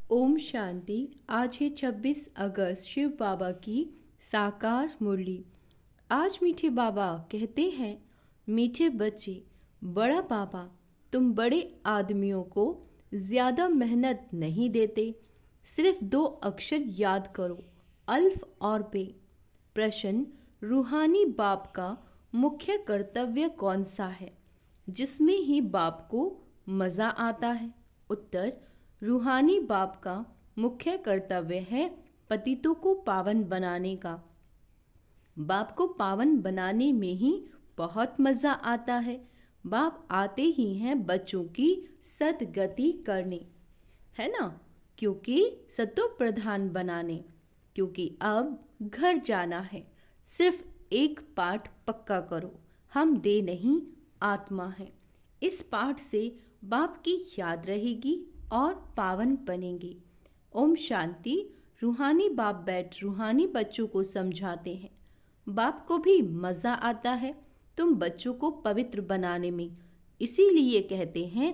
ओम शांति। आज है 26 अगस्त, शिव बाबा की साकार मुरली। आज मीठे बाबा कहते हैं, मीठे बच्चे, बड़ा बाबा तुम बड़े आदमियों को ज़्यादा मेहनत नहीं देते। सिर्फ 2 अक्षर याद करो, अल्फ और बे। प्रश्न, रूहानी बाप का मुख्य कर्तव्य कौन सा है जिसमें ही बाप को मज़ा आता है? उत्तर, रूहानी बाप का मुख्य कर्तव्य है पतितों को पावन बनाने का। बाप को पावन बनाने में ही बहुत मज़ा आता है। बाप आते ही हैं बच्चों की सद्गति करने, है ना, क्योंकि सतो प्रधान बनाने। क्योंकि अब घर जाना है। सिर्फ एक पाठ पक्का करो, हम देह नहीं आत्मा है। इस पाठ से बाप की याद रहेगी और पावन बनेंगे। ओम शांति। रूहानी बाप बैठ रूहानी बच्चों को समझाते हैं। बाप को भी मज़ा आता है तुम बच्चों को पवित्र बनाने में। इसीलिए कहते हैं,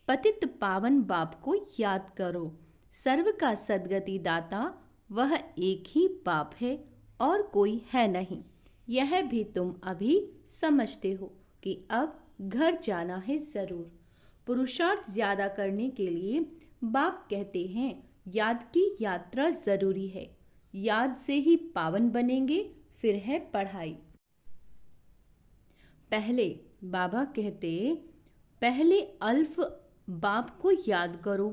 पतित पावन बाप को याद करो। सर्व का सद्गति दाता वह एक ही बाप है और कोई है नहीं। यह भी तुम अभी समझते हो कि अब घर जाना है ज़रूर। पुरुषार्थ ज़्यादा करने के लिए बाप कहते हैं, याद की यात्रा ज़रूरी है। याद से ही पावन बनेंगे। फिर है पढ़ाई। पहले बाबा कहते, पहले अल्फ बाप को याद करो।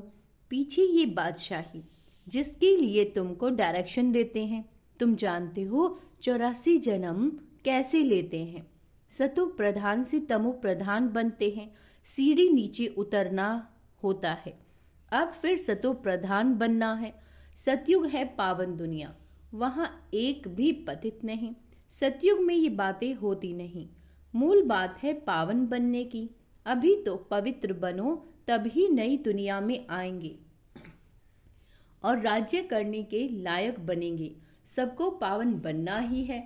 पीछे ये बादशाही जिसके लिए तुमको डायरेक्शन देते हैं। तुम जानते हो 84 जन्म कैसे लेते हैं। सतो प्रधान से तमो प्रधान बनते हैं। सीढ़ी नीचे उतरना होता है। अब फिर सतो प्रधान बनना है। सतयुग है पावन दुनिया, वहाँ एक भी पतित नहीं। सतयुग में ये बातें होती नहीं। मूल बात है पावन बनने की। अभी तो पवित्र बनो, तभी नई दुनिया में आएंगे और राज्य करने के लायक बनेंगे। सबको पावन बनना ही है।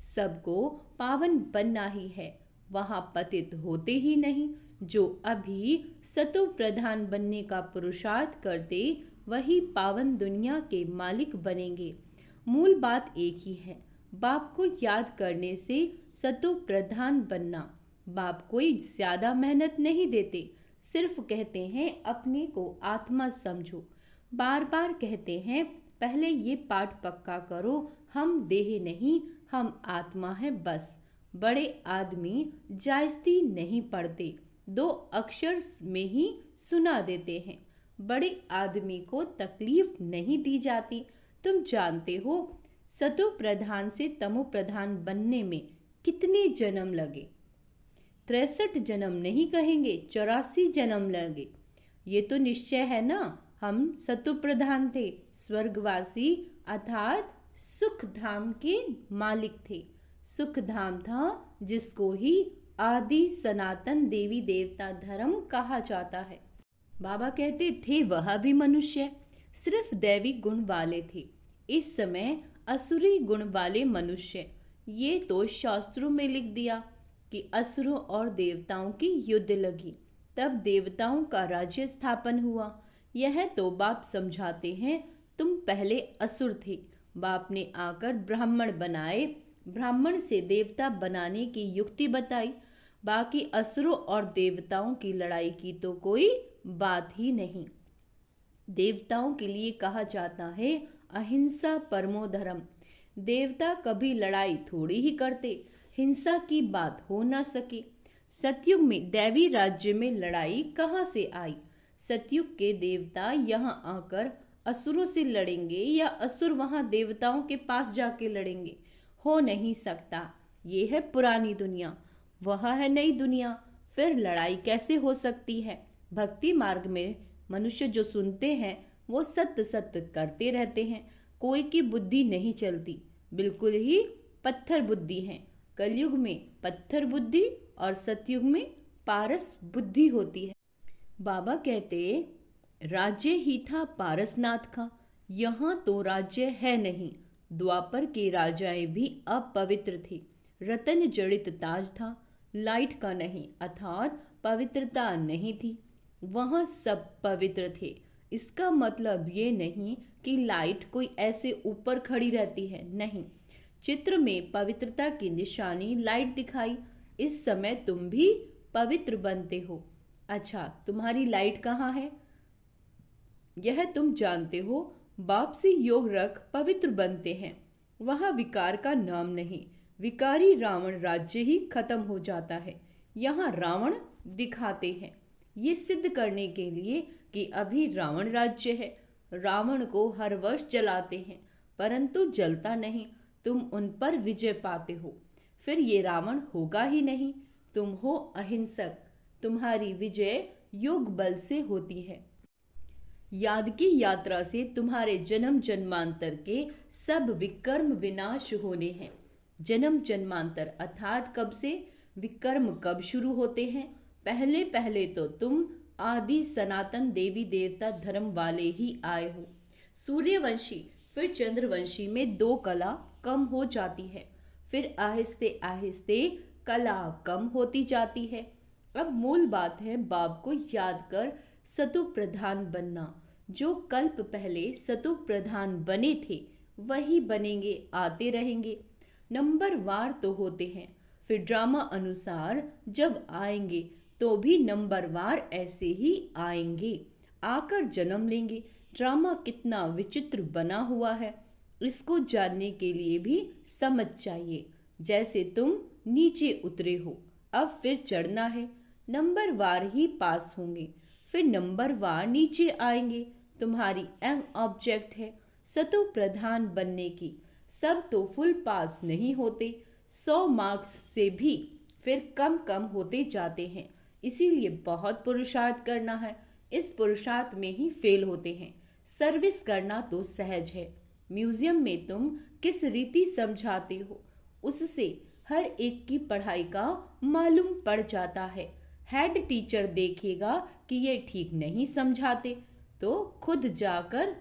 सबको पावन बनना ही है। वहाँ पतित होते ही नहीं। जो अभी सतो प्रधान बनने का पुरुषार्थ करते, वही पावन दुनिया के मालिक बनेंगे। मूल बात एक ही है, बाप को याद करने से सतो प्रधान बनना। बाप कोई ज्यादा मेहनत नहीं देते, सिर्फ कहते हैं अपने को आत्मा समझो। बार बार कहते हैं, पहले ये पाठ पक्का करो, हम देह नहीं, हम आत्मा है बस। बड़े आदमी जायज़ती नहीं पढ़ते, 2 अक्षर में ही सुना देते हैं। बड़े आदमी को तकलीफ नहीं दी जाती। तुम जानते हो, सतो प्रधान से तमो प्रधान बनने में कितने जन्म लगे? 63 जन्म नहीं कहेंगे, 84 जन्म लगे। ये तो निश्चय है ना, हम सतो प्रधान थे, स्वर्गवासी अर्थात सुख धाम के मालिक थे। सुख धाम था जिसको ही आदि सनातन देवी देवता धर्म कहा जाता है। बाबा कहते थे वह भी मनुष्य, सिर्फ दैवी गुण वाले थे। इस समय असुरी गुण वाले मनुष्य। ये तो शास्त्रों में लिख दिया कि असुरों और देवताओं की युद्ध लगी, तब देवताओं का राज्य स्थापन हुआ। यह तो बाप समझाते हैं, तुम पहले असुर थे, बाप ने आकर ब्राह्मण बनाए, ब्राह्मण से देवता बनाने की युक्ति बताई। बाकी असुरों और देवताओं की लड़ाई की तो कोई बात ही नहीं। देवताओं के लिए कहा जाता है, अहिंसा परमो धर्म। देवता कभी लड़ाई थोड़ी ही करते, हिंसा की बात हो ना सके। सतयुग में दैवी राज्य में लड़ाई कहाँ से आई? सतयुग के देवता यहाँ आकर असुरों से लड़ेंगे या असुर वहाँ देवताओं के पास जाके लड़ेंगे? हो नहीं सकता। ये है पुरानी दुनिया, वह है नई दुनिया। फिर लड़ाई कैसे हो सकती है? भक्ति मार्ग में मनुष्य जो सुनते हैं वो सत्य सत्य करते रहते हैं। कोई की बुद्धि नहीं चलती, बिल्कुल ही पत्थर बुद्धि है। कलयुग में पत्थर बुद्धि और सतयुग में पारस बुद्धि होती है। बाबा कहते, राज्य ही था पारसनाथ का, यहाँ तो राज्य है नहीं। द्वापर के राजाएं भी अपवित्र थे। रतन जड़ित ताज था, लाइट का नहीं, अर्थात पवित्रता नहीं थी। वहाँ सब पवित्र थे। इसका मतलब ये नहीं कि लाइट कोई ऐसे ऊपर खड़ी रहती है, नहीं। चित्र में पवित्रता की निशानी लाइट दिखाई, इस समय तुम भी पवित्र बनते हो। अच्छा, तुम्हारी लाइट कहाँ है? यह तुम जानते हो, बाप से योग रख पवित्र बनते हैं। वहां विकार का नाम नहीं, विकारी रावण राज्य ही खत्म हो जाता है। यहाँ रावण दिखाते हैं, ये सिद्ध करने के लिए कि अभी रावण राज्य है। रावण को हर वर्ष जलाते हैं, परंतु जलता नहीं, तुम उन पर विजय पाते हो। फिर ये रावण होगा ही नहीं। तुम हो अहिंसक, तुम्हारी विजय योग बल से होती है। याद की यात्रा से तुम्हारे जन्म जन्मांतर के सब विकर्म विनाश होने हैं। जन्म जन्मांतर अर्थात कब से, विकर्म कब शुरू होते हैं? पहले पहले तो तुम आदि सनातन देवी देवता धर्म वाले ही आए हो। सूर्यवंशी फिर चंद्रवंशी में दो कला कम हो जाती है, फिर आहिस्ते आहिस्ते कला कम होती जाती है। अब मूल बात है बाप को याद कर सतु प्रधान बनना। जो कल्प पहले सतु प्रधान बने थे वही बनेंगे, आते रहेंगे। नंबर वार तो होते हैं, फिर ड्रामा अनुसार जब आएंगे तो भी नंबर वार ऐसे ही आएंगे, आकर जन्म लेंगे। ड्रामा कितना विचित्र बना हुआ है, इसको जानने के लिए भी समझ चाहिए। जैसे तुम नीचे उतरे हो, अब फिर चढ़ना है, नंबर वार ही पास होंगे, फिर नंबर वार नीचे आएंगे। तुम्हारी एम ऑब्जेक्ट है सतु प्रधान बनने की। सब तो फुल पास नहीं होते, 100 मार्क्स से भी फिर कम कम होते जाते हैं, इसीलिए बहुत पुरुषार्थ करना है। इस पुरुषार्थ में ही फेल होते हैं। सर्विस करना तो सहज है। म्यूजियम में तुम किस रीति समझाते हो, उससे हर एक की पढ़ाई का मालूम पड़ जाता है। हेड टीचर देखेगा कि ये ठीक नहीं समझाते तो खुद जाकर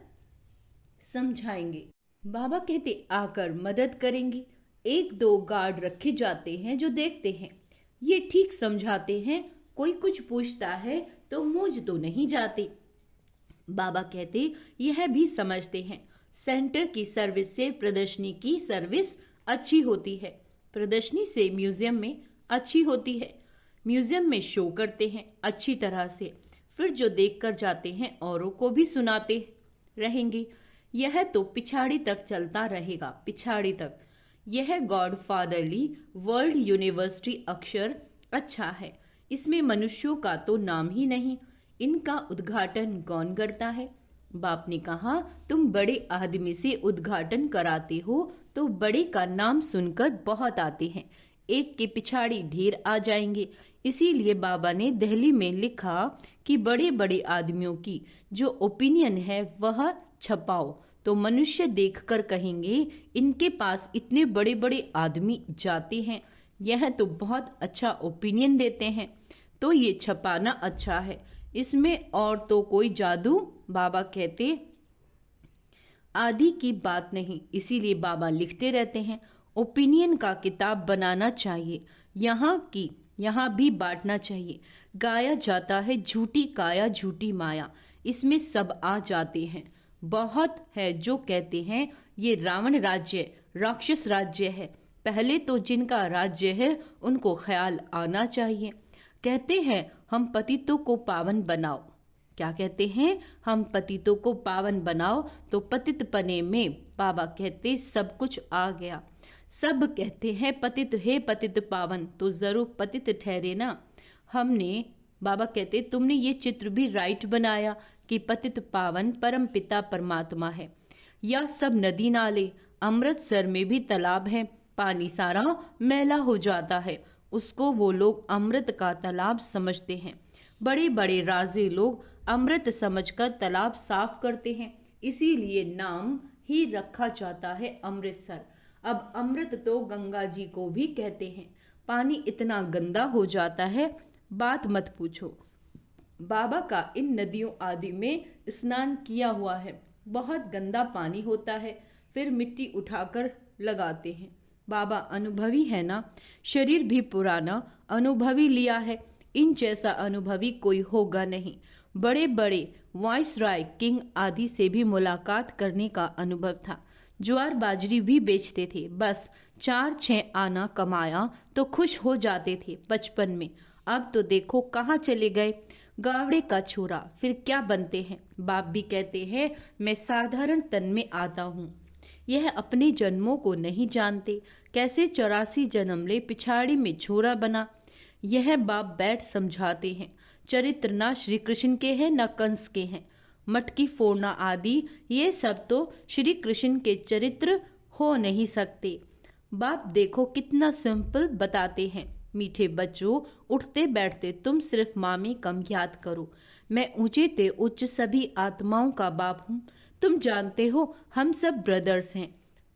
समझाएंगे। बाबा कहते आकर मदद करेंगे। एक दो गार्ड रखे जाते हैं जो देखते हैं, ये ठीक समझाते हैं। कोई कुछ पूछता है तो मूंझ तो नहीं जाते। बाबा कहते यह भी समझते हैं, सेंटर की सर्विस से प्रदर्शनी की सर्विस अच्छी होती है, प्रदर्शनी से म्यूजियम में अच्छी होती है। म्यूजियम में शो करते हैं अच्छी तरह से, फिर जो देख कर जाते हैं औरों को भी सुनाते रहेंगे। यह तो पिछाड़ी तक चलता रहेगा, पिछाड़ी तक। यह गॉड फादरली वर्ल्ड यूनिवर्सिटी अक्षर अच्छा है, इसमें मनुष्यों का तो नाम ही नहीं। इनका उद्घाटन कौन करता है? बाप ने कहा तुम बड़े आदमी से उद्घाटन कराते हो तो बड़े का नाम सुनकर बहुत आते हैं, एक के पिछाड़ी ढेर आ जाएंगे। इसीलिए बाबा ने दिल्ली में लिखा कि बड़े बड़े आदमियों की जो ओपिनियन है वह छपाओ, तो मनुष्य देखकर कहेंगे इनके पास इतने बड़े बड़े आदमी जाते हैं, यह तो बहुत अच्छा ओपिनियन देते हैं, तो ये छपाना अच्छा है, इसमें और तो कोई जादू बाबा कहते आदि की बात नहीं। इसीलिए बाबा लिखते रहते हैं ओपिनियन का किताब बनाना चाहिए, यहाँ भी बांटना चाहिए। गाया जाता है झूठी काया झूठी माया, इसमें सब आ जाते हैं। बहुत है जो कहते हैं ये रावण राज्य राक्षस राज्य है। पहले तो जिनका राज्य है उनको ख्याल आना चाहिए। कहते हैं हम पतितों को पावन बनाओ। क्या कहते हैं? हम पतितों को पावन बनाओ। तो पतित पने में बाबा कहते सब कुछ आ गया। सब कहते हैं पतित है पतित पावन, तो जरूर पतित ठहरे ना। हमने बाबा कहते तुमने ये चित्र भी राइट बनाया कि पतित पावन परम पिता परमात्मा है। या सब नदी नाले, अमृतसर में भी तालाब है, पानी सारा मैला हो जाता है, उसको वो लोग अमृत का तालाब समझते हैं। बड़े बड़े राजे लोग अमृत समझकर तालाब साफ करते हैं, इसीलिए नाम ही रखा जाता है अमृतसर। अब अमृत तो गंगा जी को भी कहते हैं। पानी इतना गंदा हो जाता है बात मत पूछो। बाबा का इन नदियों आदि में स्नान किया हुआ है, बहुत गंदा पानी होता है, फिर मिट्टी उठाकर लगाते हैं। बाबा अनुभवी है ना, शरीर भी पुराना अनुभवी लिया है, इन जैसा अनुभवी कोई होगा नहीं। बड़े बड़े वाइसराय, किंग आदि से भी मुलाकात करने का अनुभव था। ज्वार बाजरी भी बेचते थे। बस 4-6 आना कमाया तो खुश हो जाते थे बचपन में। अब तो देखो कहाँ चले गए। गावड़े का छोरा, फिर क्या बनते हैं। बाप भी कहते हैं मैं साधारण तन में आता हूँ। यह अपने जन्मों को नहीं जानते, कैसे 84 जन्म ले पिछाड़ी में छोरा बना। यह बाप बैठ समझाते हैं। चरित्र ना श्री कृष्ण के हैं न कंस के हैं। मटकी फोड़ना आदि ये सब तो श्री कृष्ण के चरित्र हो नहीं सकते। बाप देखो कितना सिंपल बताते हैं। मीठे बच्चों, उठते बैठते तुम सिर्फ मामी कम याद करो। मैं ऊंचे ते उच्च सभी आत्माओं का बाप हूँ। तुम जानते हो हम सब ब्रदर्स हैं।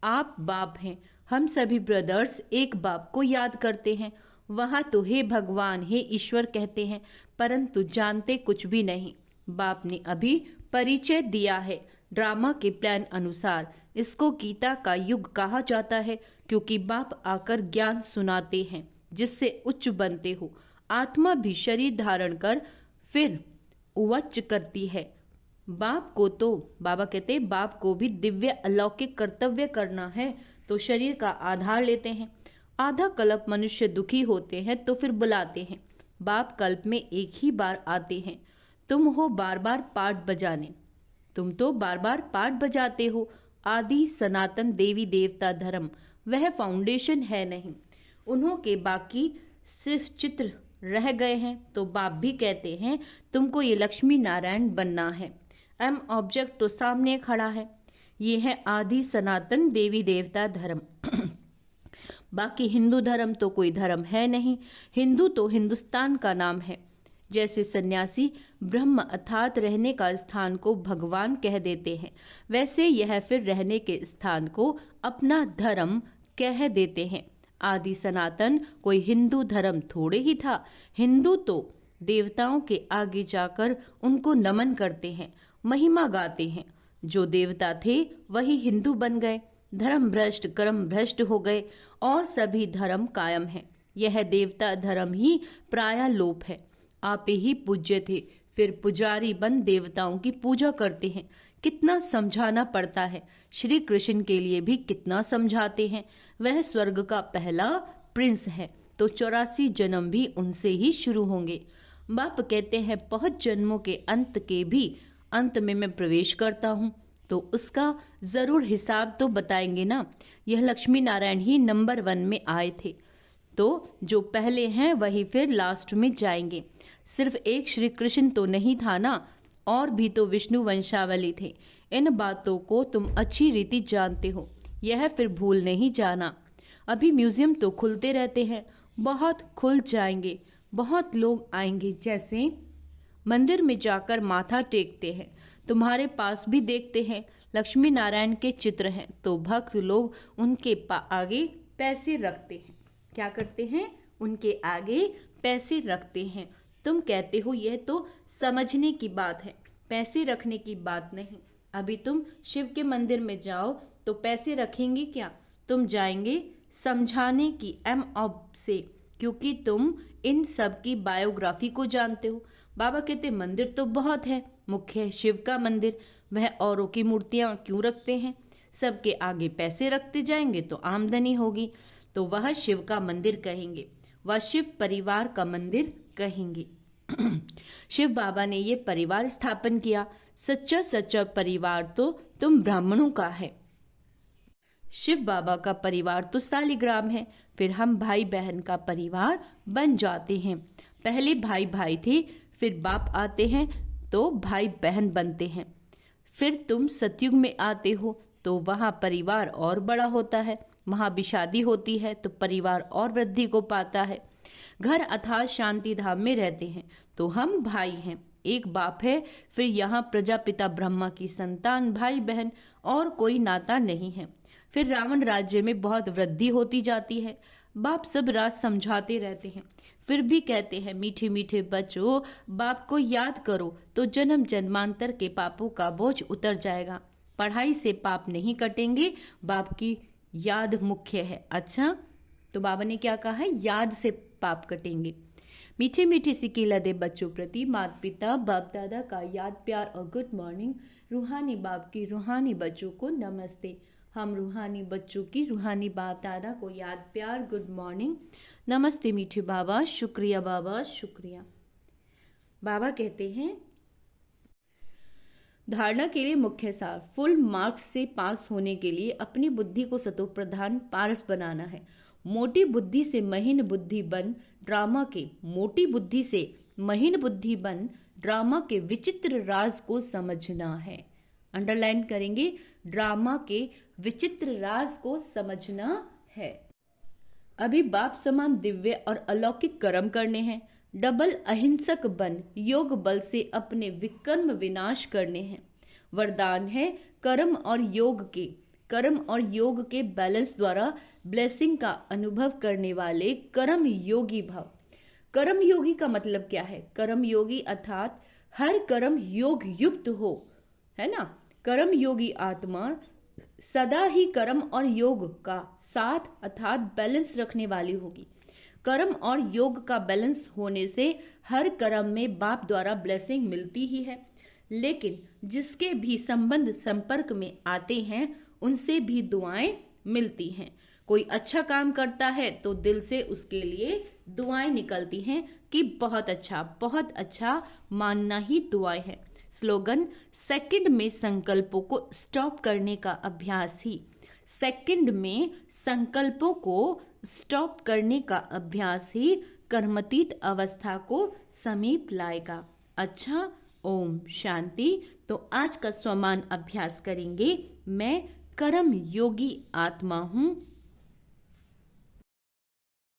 आप बाप हैं, हम सभी ब्रदर्स एक बाप को याद करते हैं। वहाँ तो हे भगवान हे ईश्वर कहते हैं, परंतु जानते कुछ भी नहीं। बाप ने अभी परिचय दिया है। ड्रामा के प्लान अनुसार इसको गीता का युग कहा जाता है, क्योंकि बाप आकर ज्ञान सुनाते हैं जिससे उच्च बनते हो। आत्मा भी शरीर धारण कर फिर उच्च करती है। बाप को तो बाबा कहते बाप को भी दिव्य अलौकिक कर्तव्य करना है तो शरीर का आधार लेते हैं। आधा कल्प मनुष्य दुखी होते हैं तो फिर बुलाते हैं। बाप कल्प में एक ही बार आते हैं। तुम हो बार बार पाठ बजाने, तुम तो बार बार पाठ बजाते हो। आदि सनातन देवी देवता धर्म वह फाउंडेशन है नहीं। उन्हों के बाकी सिर्फ चित्र रह गए हैं। तो बाप भी कहते हैं तुमको ये लक्ष्मी नारायण बनना है। एम ऑब्जेक्ट तो सामने खड़ा है। ये है आदि सनातन देवी देवता धर्म। बाकी हिंदू धर्म तो कोई धर्म है नहीं। हिंदू तो हिंदुस्तान का नाम है। जैसे सन्यासी ब्रह्म अर्थात रहने का स्थान को भगवान कह देते हैं, वैसे यह फिर रहने के स्थान को अपना धर्म कह देते हैं। आदि सनातन कोई हिंदू धर्म थोड़े ही था। हिंदू तो देवताओं के आगे जाकर उनको नमन करते हैं, महिमा गाते हैं। जो देवता थे वही हिंदू बन गए। धर्म भ्रष्ट कर्म भ्रष्ट हो गए और सभी धर्म कायम है। यह देवता धर्म ही प्राय लोप है। आप ही पूज्य थे, फिर पुजारी बन देवताओं की पूजा करते हैं। कितना समझाना पड़ता है। श्री कृष्ण के लिए भी कितना समझाते हैं। वह स्वर्ग का पहला प्रिंस है तो 84 जन्म भी उनसे ही शुरू होंगे। बाप कहते हैं बहुत जन्मों के अंत के भी अंत में मैं प्रवेश करता हूँ तो उसका जरूर हिसाब तो बताएंगे ना। यह लक्ष्मी नारायण ही नंबर 1 में आए थे तो जो पहले हैं वही फिर लास्ट में जाएंगे। सिर्फ एक श्री कृष्ण तो नहीं था ना, और भी तो विष्णु वंशावली थे। इन बातों को तुम अच्छी रीति जानते हो, यह फिर भूल नहीं जाना। अभी म्यूजियम तो खुलते रहते हैं, बहुत खुल जाएंगे, बहुत लोग आएंगे। जैसे मंदिर में जाकर माथा टेकते हैं, तुम्हारे पास भी देखते हैं लक्ष्मी नारायण के चित्र हैं तो भक्त लोग उनके आगे पैसे रखते हैं। क्या करते हैं? उनके आगे पैसे रखते हैं। तुम कहते हो यह तो समझने की बात है, पैसे रखने की बात नहीं। अभी तुम शिव के मंदिर में जाओ तो पैसे रखेंगे क्या? तुम जाएंगे समझाने की एम ऑब से, क्योंकि तुम इन सब की बायोग्राफी को जानते हो। बाबा कहते मंदिर तो बहुत है, मुख्य है शिव का मंदिर, वह औरों की मूर्तियां क्यों रखते हैं? सबके आगे पैसे रखते जाएंगे तो आमदनी होगी, तो वह शिव का मंदिर कहेंगे, वह शिव परिवार का मंदिर कहेंगे। शिव बाबा ने ये परिवार स्थापन किया। सच्चा सच्चा परिवार तो तुम ब्राह्मणों का है। शिव बाबा का परिवार तो सालिग्राम है, फिर हम भाई बहन का परिवार बन जाते हैं। पहले भाई भाई थे, फिर बाप आते हैं तो भाई बहन बनते हैं। फिर तुम सतयुग में आते हो तो वहाँ परिवार और बड़ा होता है, वहाँ भी शादी होती है तो परिवार और वृद्धि को पाता है। घर अर्थात शांति धाम में रहते हैं तो हम भाई हैं, एक बाप है। फिर यहाँ प्रजापिता ब्रह्मा की संतान भाई बहन, और कोई नाता नहीं है। फिर रावण राज्य में बहुत वृद्धि होती जाती है। बाप सब रात समझाते रहते हैं, फिर भी कहते हैं मीठे मीठे बच्चों, बाप को याद करो तो जन्म जन्मांतर के पापों का बोझ उतर जाएगा। पढ़ाई से पाप नहीं कटेंगे, बाप की याद मुख्य है। अच्छा, तो बाबा ने क्या कहा है? याद से पाप कटेंगे। मीठे मीठे सिक्के लदे बच्चों प्रति माता पिता बाप दादा का याद प्यार और गुड मॉर्निंग। रूहानी बाप की रूहानी बच्चों को नमस्ते। हम रूहानी बच्चों की रूहानी बाप दादा को याद प्यार गुड मॉर्निंग। नमस्ते मीठे बाबा, शुक्रिया बाबा, शुक्रिया। बाबा कहते हैं, धारणा के लिए मुख्य सार, फुल मार्क्स से पास होने के लिए अपनी बुद्धि को सतो प्रधान पारस बनाना है। मोटी बुद्धि से महीन बुद्धि बन ड्रामा के मोटी बुद्धि से महीन बुद्धि बन ड्रामा के विचित्र राज को समझना है। अंडरलाइन करेंगे, ड्रामा के विचित्र राज को समझना है। अभी बाप समान दिव्य और अलौकिक कर्म करने हैं। डबल अहिंसक बन योग बल से अपने विकर्म विनाश करने हैं। वरदान है कर्म और योग के बैलेंस द्वारा ब्लेसिंग का अनुभव करने वाले कर्म योगी भव। कर्म योगी का मतलब क्या है? कर्म योगी अर्थात हर कर्म योग युक्त हो, है ना। कर्म योगी आत्मा सदा ही कर्म और योग का साथ अर्थात बैलेंस रखने वाली होगी। कर्म और योग का बैलेंस होने से हर कर्म में बाप द्वारा ब्लेसिंग मिलती ही है, लेकिन जिसके भी संबंध संपर्क में आते हैं उनसे भी दुआएं मिलती हैं। कोई अच्छा काम करता है तो दिल से उसके लिए दुआएं निकलती हैं कि बहुत अच्छा मानना ही दुआएं है। स्लोगन, सेकंड में संकल्पों को स्टॉप करने का अभ्यास ही कर्मतीत अवस्था को समीप लाएगा। अच्छा, ओम शांति। तो आज का स्वमान अभ्यास करेंगे। मैं कर्म योगी आत्मा हूँ।